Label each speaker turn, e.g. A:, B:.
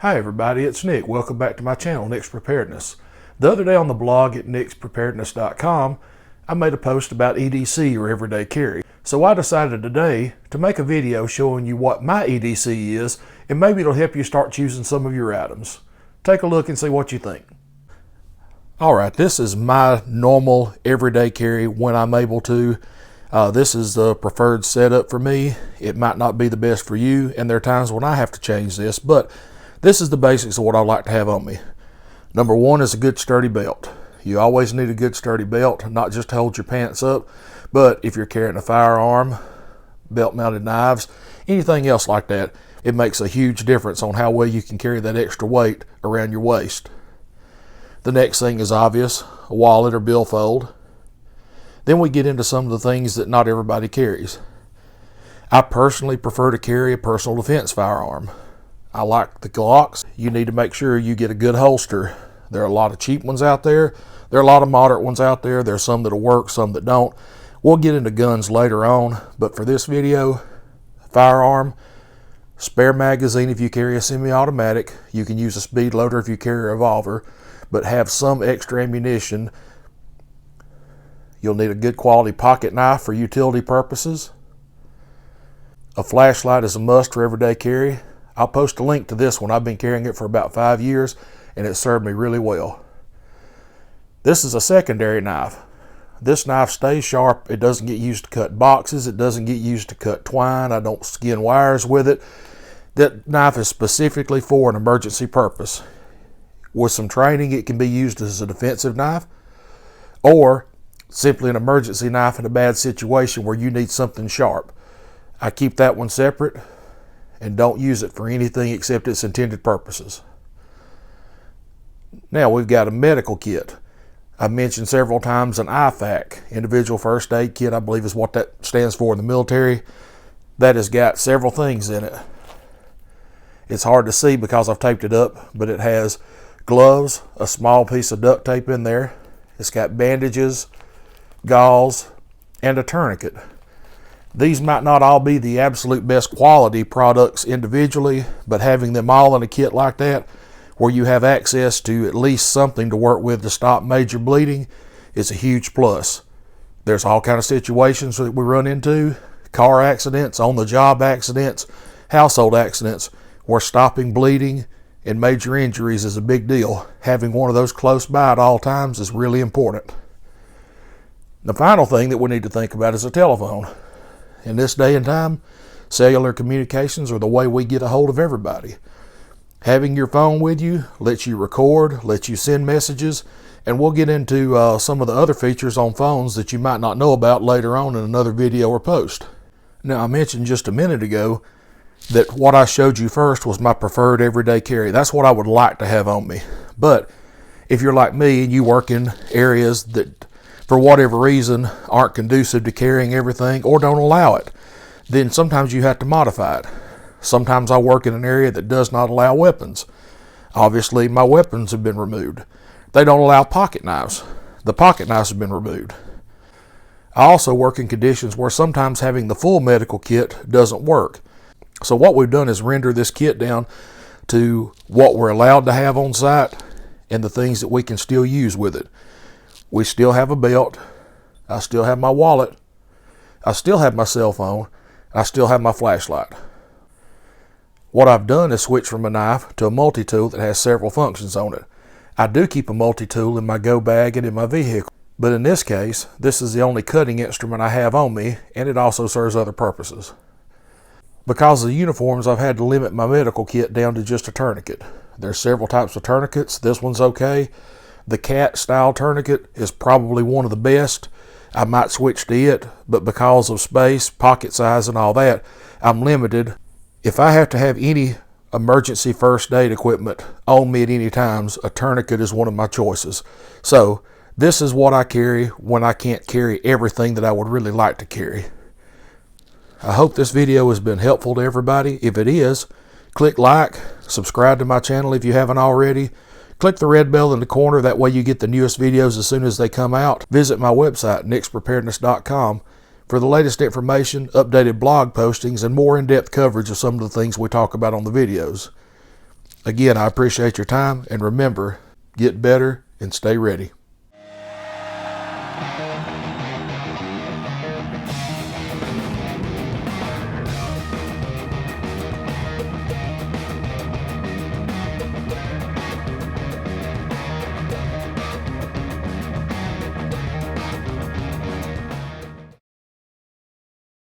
A: Hi everybody, it's Nick. Welcome back to my channel, Nick's Preparedness. The other day on the blog at nickspreparedness.com, I made a post about EDC, or everyday carry. So I decided today to make a video showing you what my EDC is, and maybe it'll help you start choosing some of your items. Take a look and see what you think. Alright, this is my normal everyday carry when I'm able to. This is the preferred setup for me. It might not be the best for you, and there are times when I have to change this, but this is the basics of what I like to have on me. Number one is a good sturdy belt. You always need a good sturdy belt, not just to hold your pants up, but if you're carrying a firearm, belt-mounted knives, anything else like that, it makes a huge difference on how well you can carry that extra weight around your waist. The next thing is obvious, a wallet or billfold. Then we get into some of the things that not everybody carries. I personally prefer to carry a personal defense firearm. I like the Glocks. You need to make sure you get a good holster. There are a lot of cheap ones out there. There are a lot of moderate ones out there. There's some that'll work, some that don't. We'll get into guns later on, but for this video, firearm, spare magazine if you carry a semi-automatic. You can use a speed loader if you carry a revolver, but have some extra ammunition. You'll need a good quality pocket knife for utility purposes. A flashlight is a must for everyday carry. I'll post a link to this one. I've been carrying it for about 5 years and it served me really well. This is a secondary knife. This knife stays sharp. It doesn't get used to cut boxes. It doesn't get used to cut twine. I don't skin wires with it. That knife is specifically for an emergency purpose. With some training, it can be used as a defensive knife or simply an emergency knife in a bad situation where you need something sharp. I keep that one separate and don't use it for anything except its intended purposes. Now we've got a medical kit. I've mentioned several times an IFAC, individual first aid kit, I believe is what that stands for in the military. That has got several things in it. It's hard to see because I've taped it up, but it has gloves, a small piece of duct tape in there. It's got bandages, gauze, and a tourniquet. These might not all be the absolute best quality products individually, but having them all in a kit like that, where you have access to at least something to work with to stop major bleeding, is a huge plus. There's all kinds of situations that we run into, car accidents, on-the-job accidents, household accidents, where stopping bleeding and major injuries is a big deal. Having one of those close by at all times is really important. The final thing that we need to think about is a telephone. In this day and time, cellular communications are the way we get a hold of everybody. Having your phone with you lets you record, lets you send messages, and we'll get into some of the other features on phones that you might not know about later on in another video or post. Now, I mentioned just a minute ago that what I showed you first was my preferred everyday carry. That's what I would like to have on me. But if you're like me and you work in areas that for whatever reason aren't conducive to carrying everything or don't allow it, then sometimes you have to modify it. Sometimes I work in an area that does not allow weapons. Obviously my weapons have been removed. They don't allow pocket knives. The pocket knives have been removed. I also work in conditions where sometimes having the full medical kit doesn't work. So what we've done is render this kit down to what we're allowed to have on site and the things that we can still use with it. We still have a belt, I still have my wallet, I still have my cell phone, I still have my flashlight. What I've done is switch from a knife to a multi-tool that has several functions on it. I do keep a multi-tool in my go bag and in my vehicle, but in this case, this is the only cutting instrument I have on me, and it also serves other purposes. Because of the uniforms, I've had to limit my medical kit down to just a tourniquet. There's several types of tourniquets. This one's okay. The cat style tourniquet is probably one of the best. I might switch to it, but because of space, pocket size, and all that, I'm limited. If I have to have any emergency first aid equipment on me at any times, a tourniquet is one of my choices. So this is what I carry when I can't carry everything that I would really like to carry. I hope this video has been helpful to everybody. If it is, click like, subscribe to my channel if you haven't already. Click the red bell in the corner, that way you get the newest videos as soon as they come out. Visit my website, nickspreparedness.com, for the latest information, updated blog postings, and more in-depth coverage of some of the things we talk about on the videos. Again, I appreciate your time, and remember, get better and stay ready.